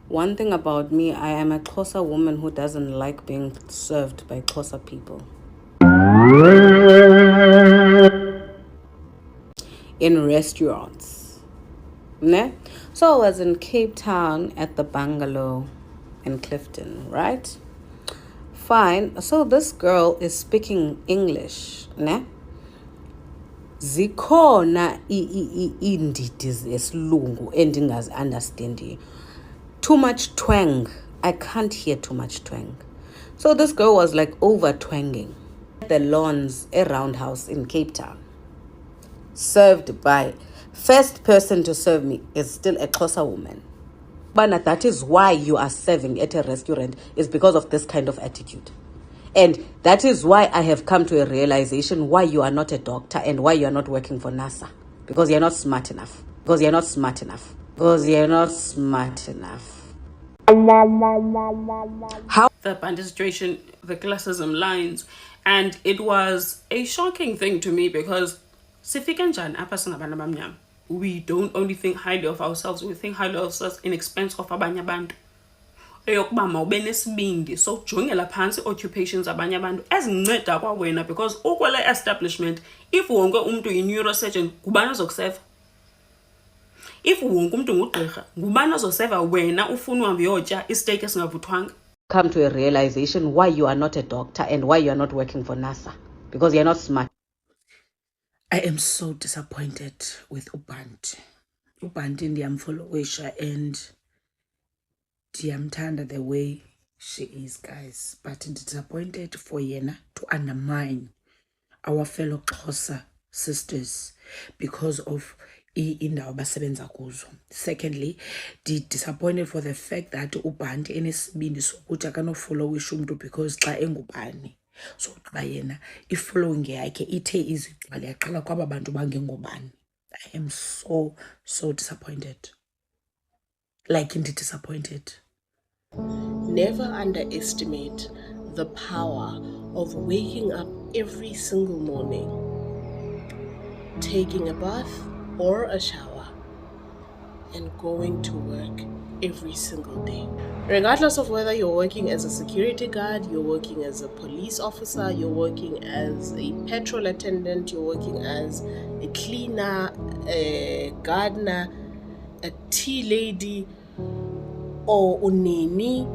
One thing about me, I am a Xhosa woman who doesn't like being served by Xhosa people. In restaurants. Ne? So I was in Cape Town at the bungalow in Clifton, right? Fine. So this girl is speaking English, ne? Zikhona indidi zesilungu endingazi-understandiyo. Too much twang. I can't hear too much twang. So this girl was like over twanging. The lawns, a roundhouse in Cape Town. Served by, first person to serve me is still a Xhosa woman. But that is why you are serving at a restaurant, is because of this kind of attitude. And that is why I have come to a realization why you are not a doctor and why you are not working for NASA. Because you're not smart enough. Because you're not smart enough. Because you're not smart enough. How the Bhanti situation, the classism lines, and it was a shocking thing to me because we don't only think highly of ourselves, we think highly of ourselves in expense of abanye abantu. Eyokuba mawube nesibindi sokujongela phansi occupations abanye abantu ezinceda kwawena, because ukwele establishment if wonke umuntu yi-neurosurgeon ngubani ozokuseva? If wonke umuntu ngugqirha ngubani ozoseva wena ufuna uhambe uyotya isteak esingavuthwanga? come to a realization why you are not a doctor and why you are not working for NASA? Because you're not smart. I am so disappointed with Bhanti. Bhanti ndiyamfollowisha and ndiyamthanda the way she is, guys. But I'm disappointed for yena to undermine our fellow Xhosa sisters because of indawo basebenza kuzo. Secondly, disappointed for the fact that Bhanti enesibindi sokuthi akanofollowisha umuntu because xa engubani. So xa yena i-following yakhe ithe izigcwale yaqala kwaba bantu bangengobani. I am so disappointed. Like indeed disappointed. Never underestimate the power of waking up every single morning, taking a bath or a shower, and going to work every single day. Regardless of whether you're working as a security guard, you're working as a police officer, you're working as a petrol attendant, you're working as a cleaner, a gardener, a tea lady, or unini,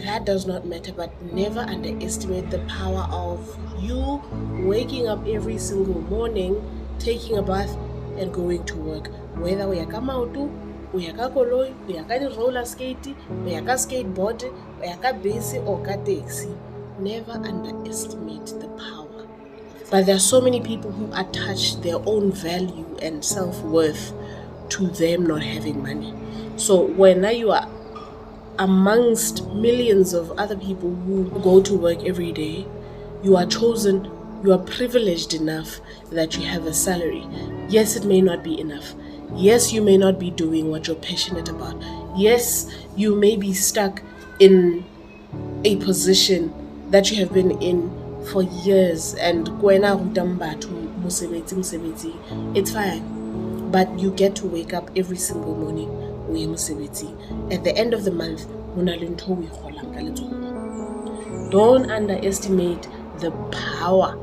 that does not matter. But never underestimate the power of you waking up every single morning, taking a bath, and going to work. Whether we are kamautu, we are koloi, we are roller skate, we are skateboard, we are basi or taxi. Never underestimate the power. But there are so many people who attach their own value and self-worth to them not having money. So when you are amongst millions of other people who go to work every day, you are chosen, you are privileged enough that you have a salary. Yes, it may not be enough. Yes, you may not be doing what you're passionate about. Yes, you may be stuck in a position that you have been in for years and it's fine. But you get to wake up every single morning. At the end of the month, don't underestimate the power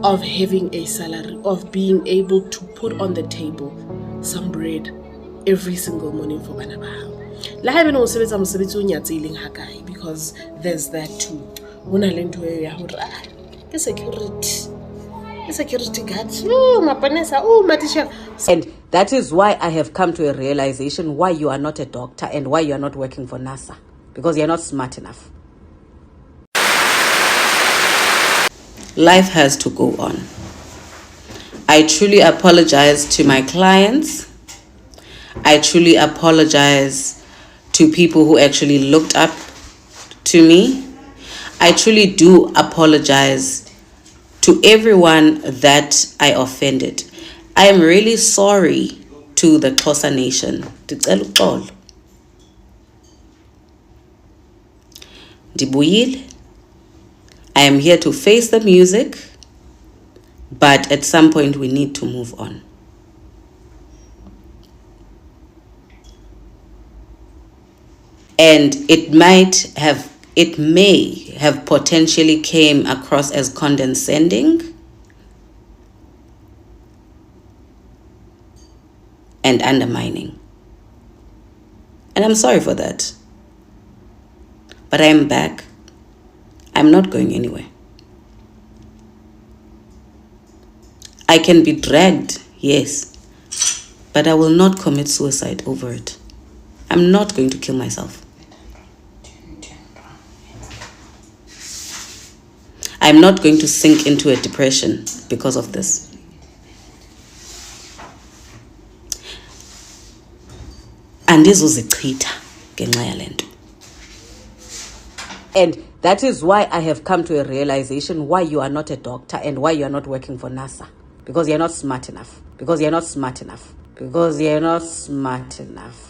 of having a salary, of being able to put on the table some bread every single morning for bana bao. Because there's that too. Security guards, And that is why I have come to a realization why you are not a doctor and why you are not working for NASA. Because you're not smart enough. Life has to go on. I truly apologize to my clients. I truly apologize to people who actually looked up to me. I truly do apologize to everyone that I offended. I am really sorry to the Xhosa nation. Ndibuyile. I am here to face the music, but at some point we need to move on. and it may have potentially came across as condescending and undermining. And I'm sorry for that. But I am back. I'm not going anywhere. I can be dragged, yes, but I will not commit suicide over it. I'm not going to kill myself. I'm not going to sink into a depression because of this. Andizuzichitha ngenxa yale nto. And that is why I have come to a realization why you are not a doctor and why you are not working for NASA. Because you're not smart enough. Because you're not smart enough. Because you're not smart enough.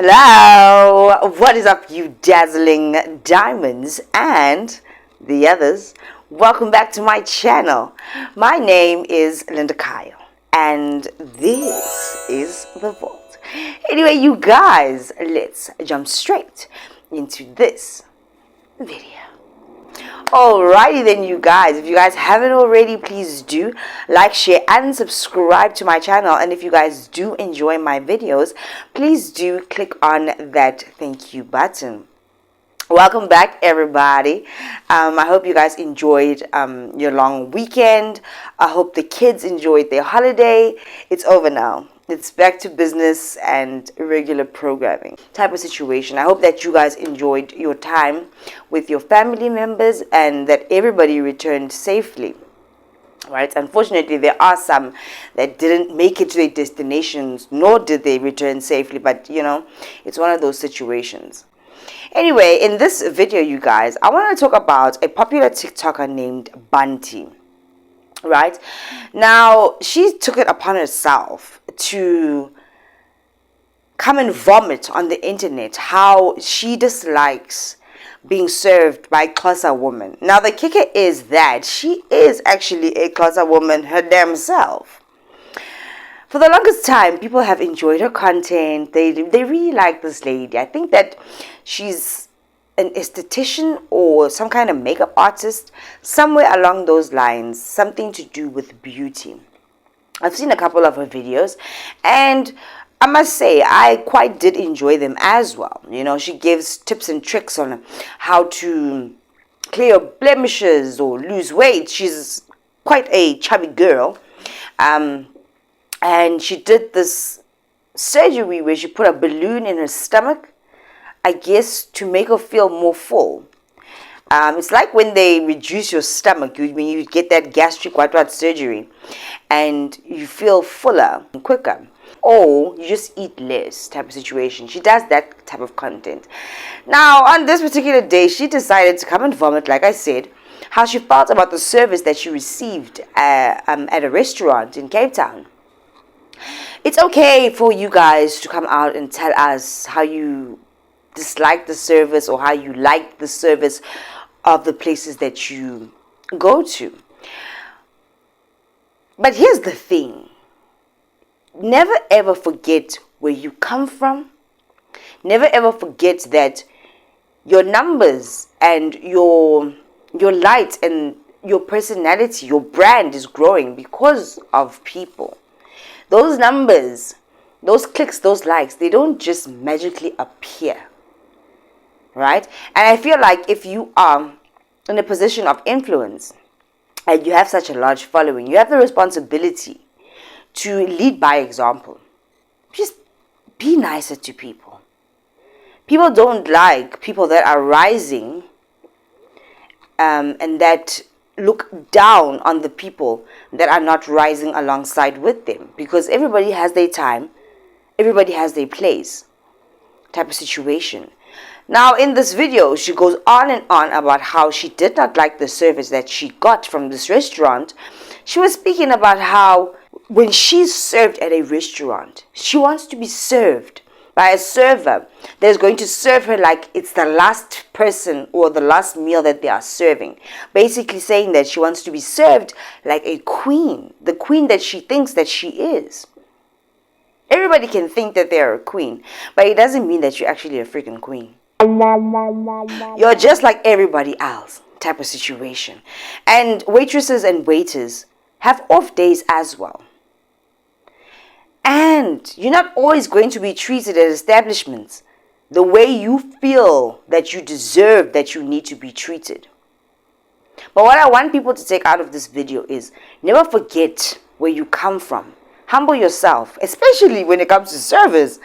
Hello, what is up, you dazzling diamonds and the others? Welcome back to my channel. My name is Linda Kyle and this is The Vault. Anyway, you guys, let's jump straight into this video. Alrighty then, you guys, if you guys haven't already, please do like, share and subscribe to my channel. And if you guys do enjoy my videos, please do click on that thank you button. Welcome back, everybody. I hope you guys enjoyed your long weekend. I hope the kids enjoyed their holiday. It's over now. It's back to business and regular programming type of situation. I hope that you guys enjoyed your time with your family members and that everybody returned safely. Right? Unfortunately, there are some that didn't make it to their destinations, nor did they return safely. But, you know, it's one of those situations. Anyway, in this video, you guys, I want to talk about a popular TikToker named Bhanti. Right? Now, she took it upon herself to come and vomit on the internet how she dislikes being served by a Xhosa woman. Now, the kicker is that she is actually a Xhosa woman her damn self. For the longest time, people have enjoyed her content. They really like this lady. I think that she's an esthetician or some kind of makeup artist, somewhere along those lines, something to do with beauty. I've seen a couple of her videos and I must say I quite did enjoy them as well. You know, she gives tips and tricks on how to clear blemishes or lose weight. She's quite a chubby girl. And she did this surgery where she put a balloon in her stomach, I guess, to make her feel more full. It's like when they reduce your stomach, when you get that gastric white surgery, and you feel fuller and quicker, or you just eat less type of situation. She does that type of content. Now, on this particular day, she decided to come and vomit, like I said, how she felt about the service that she received at a restaurant in Cape Town. It's okay for you guys to come out and tell us how you dislike the service or how you like the service of the places that you go to. But here's the thing. Never ever forget where you come from. Never ever forget that your numbers and your light and your personality, your brand is growing because of people. Those numbers, those clicks, those likes, they don't just magically appear. Right? And I feel like if you are in a position of influence and you have such a large following, you have the responsibility to lead by example. Just be nicer to people. People don't like people that are rising and that look down on the people that are not rising alongside with them, because everybody has their time, everybody has their place type of situation. Now in this video, she goes on and on about how she did not like the service that she got from this restaurant. She was speaking about how when she's served at a restaurant, she wants to be served by a server that is going to serve her like it's the last person or the last meal that they are serving. Basically saying that she wants to be served like a queen, the queen that she thinks that she is. Everybody can think that they are a queen, but it doesn't mean that you're actually a freaking queen. You're just like everybody else type of situation. And waitresses and waiters have off days as well. And you're not always going to be treated at establishments the way you feel that you deserve that you need to be treated. But what I want people to take out of this video is never forget where you come from. Humble yourself, especially when it comes to servers.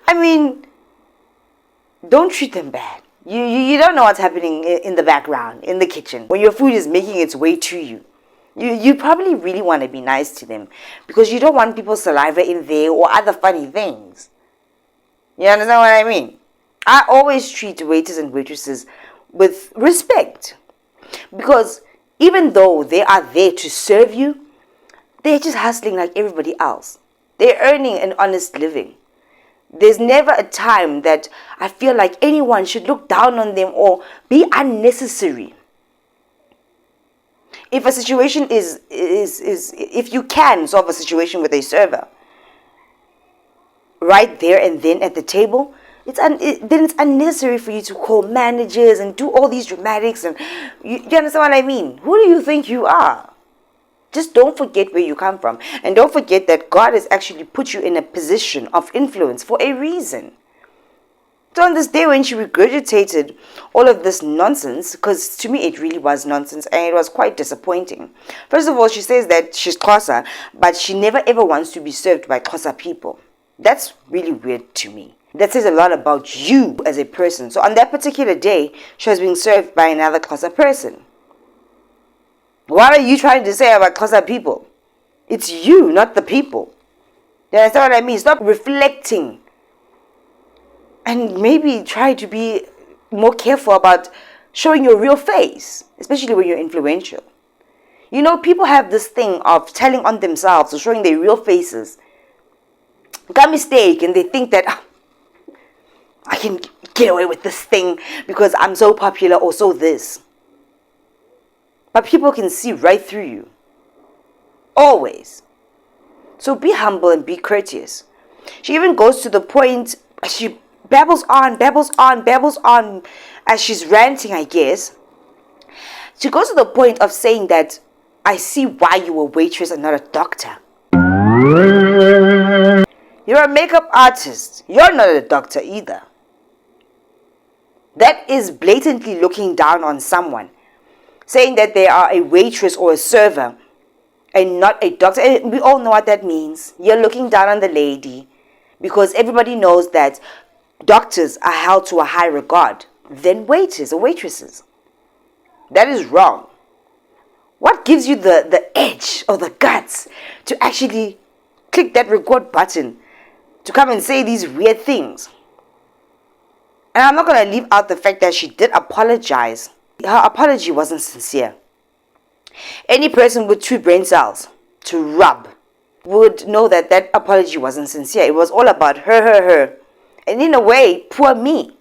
I mean, don't treat them bad. You don't know what's happening in the background, in the kitchen. When your food is making its way to you, you probably really want to be nice to them because you don't want people's saliva in there or other funny things. You understand what I mean? I always treat waiters and waitresses with respect because even though they are there to serve you, they're just hustling like everybody else. They're earning an honest living. There's never a time that I feel like anyone should look down on them or be unnecessary. If a situation if you can solve a situation with a server right there and then at the table, then it's unnecessary for you to call managers and do all these dramatics. And you understand what I mean? Who do you think you are? Just don't forget where you come from. And don't forget that God has actually put you in a position of influence for a reason. So on this day when she regurgitated all of this nonsense, because to me it really was nonsense and it was quite disappointing. First of all, she says that she's Xhosa, but she never ever wants to be served by Xhosa people. That's really weird to me. That says a lot about you as a person. So on that particular day, she was being served by another Xhosa person. What are you trying to say about Xhosa people? It's you, not the people. You understand what I mean? Stop reflecting. And maybe try to be more careful about showing your real face, especially when you're influential. You know, people have this thing of telling on themselves or showing their real faces. Got mistake, and they think that I can get away with this thing because I'm so popular or so this. But people can see right through you. Always. So be humble and be courteous. She even goes to the point, she babbles on as she's ranting, I guess. She goes to the point of saying that I see why you're a waitress and not a doctor. You're a makeup artist. You're not a doctor either. That is blatantly looking down on someone. Saying that they are a waitress or a server and not a doctor. And we all know what that means. You're looking down on the lady because everybody knows that doctors are held to a higher regard than waiters or waitresses. That is wrong. What gives you the edge or the guts to actually click that record button to come and say these weird things? And I'm not going to leave out the fact that she did apologize. Her apology wasn't sincere. Any person with 2 brain cells to rub would know that that apology wasn't sincere. It was all about her. And in a way, poor me.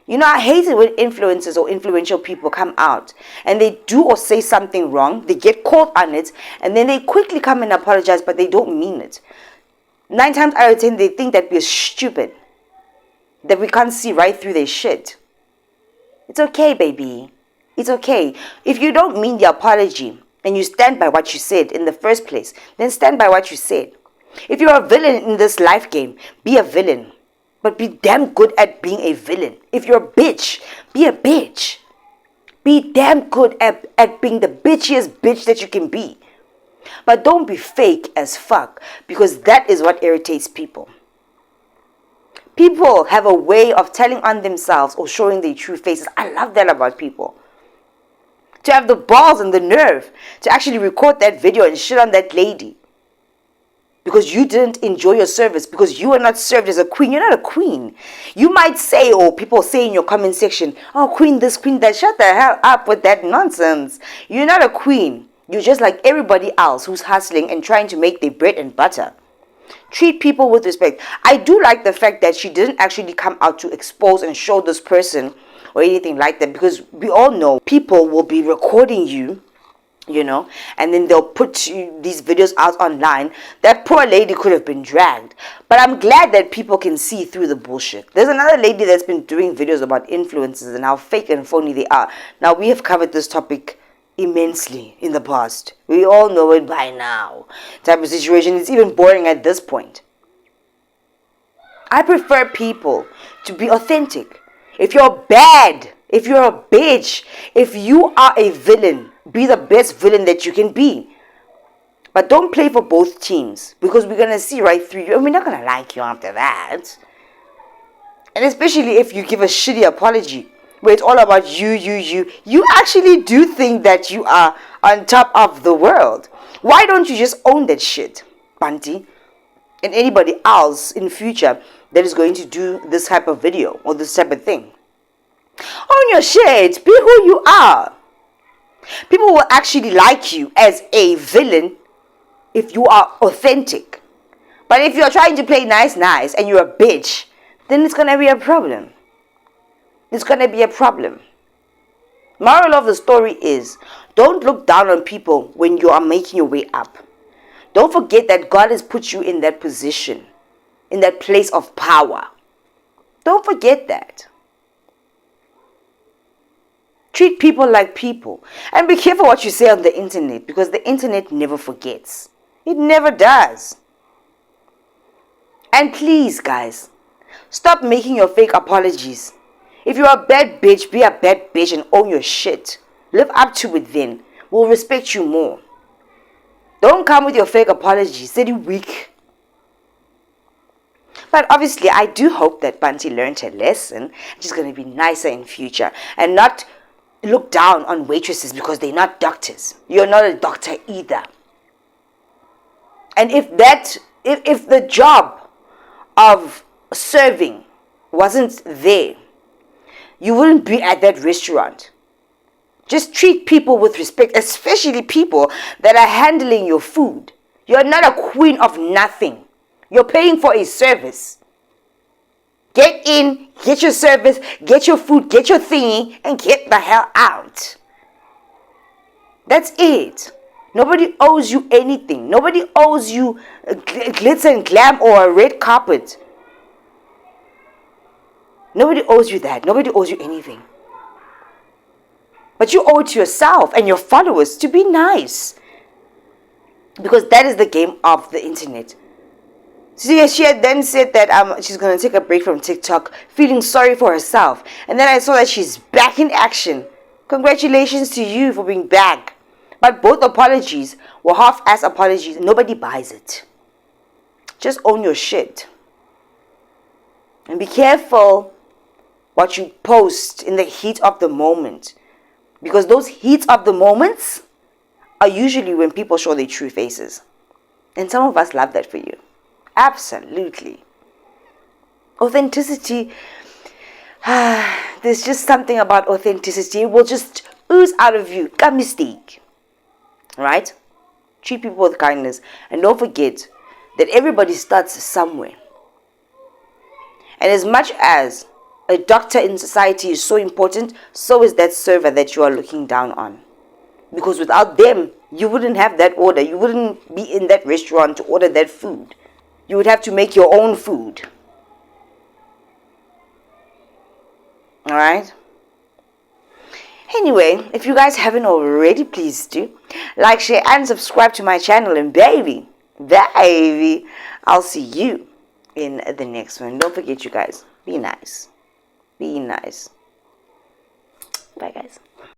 You know, I hate it when influencers or influential people come out and they do or say something wrong. They get caught on it and then they quickly come and apologize, but they don't mean it. 9 times out of 10, they think that we're stupid. That we can't see right through their shit. It's okay, baby. It's okay. If you don't mean the apology and you stand by what you said in the first place, then stand by what you said. If you're a villain in this life game, be a villain. But be damn good at being a villain. If you're a bitch, be a bitch. Be damn good at being the bitchiest bitch that you can be. But don't be fake as fuck, because that is what irritates people. People have a way of telling on themselves or showing their true faces. I love that about people. To to have the balls and the nerve to actually record that video and shit on that lady because you didn't enjoy your service, because you were not served as a queen. You're not a queen. You might say, or people say in your comment section, oh, queen this, queen that. Shut the hell up with that nonsense. You're not a queen. You're just like everybody else who's hustling and trying to make their bread and butter. Treat people with respect. I do like the fact that she didn't actually come out to expose and show this person or anything like that, because we all know people will be recording you, and then they'll put these videos out online. That poor lady could have been dragged. But I'm glad that people can see through the bullshit. There's another lady that's been doing videos about influencers and how fake and phony they are. Now, we have covered this topic immensely in the past. We all know it by now. Type of situation. It's even boring at this point. I prefer people to be authentic. If you're bad, if you're a bitch, if you are a villain, be the best villain that you can be. But don't play for both teams, because we're going to see right through you and we're not going to like you after that. And especially if you give a shitty apology where it's all about you. You actually do think that you are on top of the world. Why don't you just own that shit, Bhanti? And anybody else in future that is going to do this type of video or this type of thing. Own your shit. Be who you are. People will actually like you as a villain if you are authentic. But if you're trying to play nice and you're a bitch, then it's going to be a problem. It's going to be a problem. Moral of the story is, don't look down on people when you are making your way up. Don't forget that God has put you in that position, in that place of power. Don't forget that. Treat people like people. And be careful what you say on the internet, because the internet never forgets. It never does. And please, guys, stop making your fake apologies. If you're a bad bitch, be a bad bitch and own your shit. Live up to it then. We'll respect you more. Don't come with your fake apologies. Say you weak. But obviously, I do hope that Bhanti learned her lesson. She's going to be nicer in future and not look down on waitresses because they're not doctors. You're not a doctor either. And if the job of serving wasn't there, you wouldn't be at that restaurant. Just treat people with respect, especially people that are handling your food. You're not a queen of nothing. You're paying for a service. Get in, get your service, get your food, get your thingy, and get the hell out. That's it. Nobody owes you anything. Nobody owes you glitz and glam or a red carpet. Nobody owes you that. Nobody owes you anything. But you owe it to yourself and your followers to be nice. Because that is the game of the internet. So she had then said that she's going to take a break from TikTok, feeling sorry for herself. And then I saw that she's back in action. Congratulations to you for being back. But both apologies were half-ass apologies. Nobody buys it. Just own your shit. And be careful what you post in the heat of the moment. Because those heat of the moments are usually when people show their true faces. And some of us love that for you. Absolutely. Authenticity. There's just something about authenticity. It will just ooze out of you. A mistake. Right? Treat people with kindness. And don't forget that everybody starts somewhere. And as much as a doctor in society is so important, so is that server that you are looking down on. Because without them, you wouldn't have that order. You wouldn't be in that restaurant to order that food. You would have to make your own food. Alright? Anyway, if you guys haven't already, please do like, share, and subscribe to my channel. And baby, I'll see you in the next one. Don't forget, you guys, be nice. Be nice. Bye, guys.